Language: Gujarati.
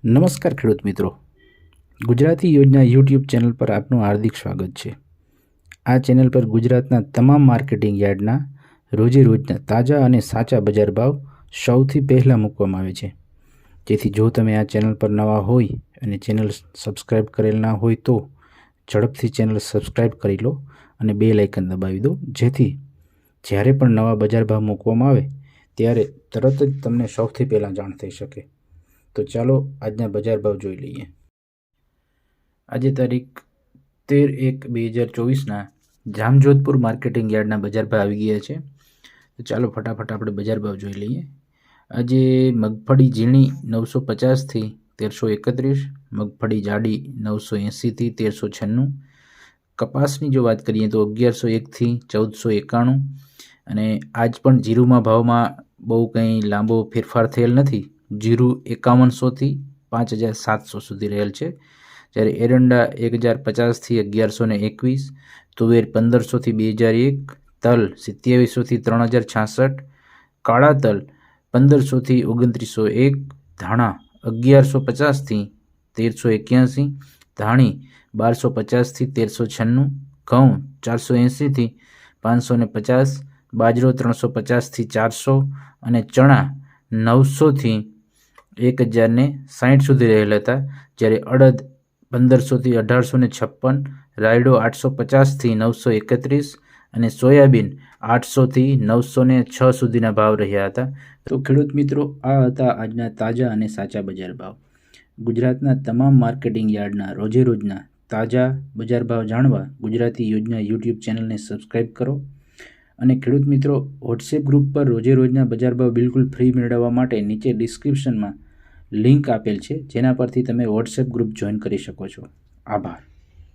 નમસ્કાર ખેડૂત મિત્રો, ગુજરાતી યોજના યુટ્યુબ ચેનલ પર આપનું હાર્દિક સ્વાગત છે। આ ચેનલ પર ગુજરાતના તમામ માર્કેટિંગ યાર્ડના રોજે રોજના તાજા અને સાચા બજાર ભાવ સૌથી પહેલાં મૂકવામાં આવે છે, જેથી જો તમે આ ચેનલ પર નવા હોય અને ચેનલ સબસ્ક્રાઈબ કરેલ ના હોય તો ઝડપથી ચેનલ સબસ્ક્રાઈબ કરી લો અને બેલ આઇકન દબાવી દો, જેથી જ્યારે પણ નવા બજાર ભાવ મૂકવામાં આવે ત્યારે તરત જ તમને સૌથી પહેલાં જાણ થઈ શકે। તો ચાલો આજના બજાર ભાવ જોઈ લઈએ। આજે તારીખ 13/1/2024ના જામજોધપુર માર્કેટિંગ યાર્ડના બજાર ભાવ આવી ગયા છે। તો ચાલો ફટાફટ આપણે બજાર ભાવ જોઈ લઈએ। આજે મગફળી ઝીણી 950 થી 1331, મગફળી જાડી 980 થી 1396, કપાસની જો વાત કરીએ તો 1101 થી 1491, અને આજ પણ જીરુમાં ભાવમાં બહુ કંઈ લાંબો ફેરફાર થયેલ નથી। જીરું 5100 થી 5700 સુધી રહેલ છે, જ્યારે એરંડા 1050 થી 1121, તુવેર 1500 થી 2001, તલ 2700 થી 3066, કાળા તલ 1500 થી 2901, ધાણા 1150 થી 1381, ધાણી 1250 થી 1396, ઘઉં 480 થી 550, બાજરો 350 થી 400 અને ચણા 900 થી 1060 સુધી રહેલ હતા, જ્યારે અડદ 1500 થી 1856, રાયડો 850 થી 931 અને સોયાબીન 800 થી 906 સુધીના ભાવ રહ્યા હતા। તો ખેડૂત મિત્રો, આ હતા આજના તાજા અને સાચા બજાર ભાવ। ગુજરાતના તમામ માર્કેટિંગ યાર્ડના રોજે રોજના તાજા બજાર ભાવ જાણવા ગુજરાતી યોજના યુટ્યુબ ચેનલને સબસ્ક્રાઈબ કરો। અને ખેડૂત મિત્રો, વોટ્સએપ ગ્રુપ પર રોજે રોજના બજાર ભાવ બિલકુલ ફ્રી મેળવવા માટે નીચે ડિસ્ક્રિપ્શનમાં લિંક આપેલ છે, જેના પરથી તમે વોટ્સએપ ગ્રુપ જોઈન કરી શકો છો। આભાર।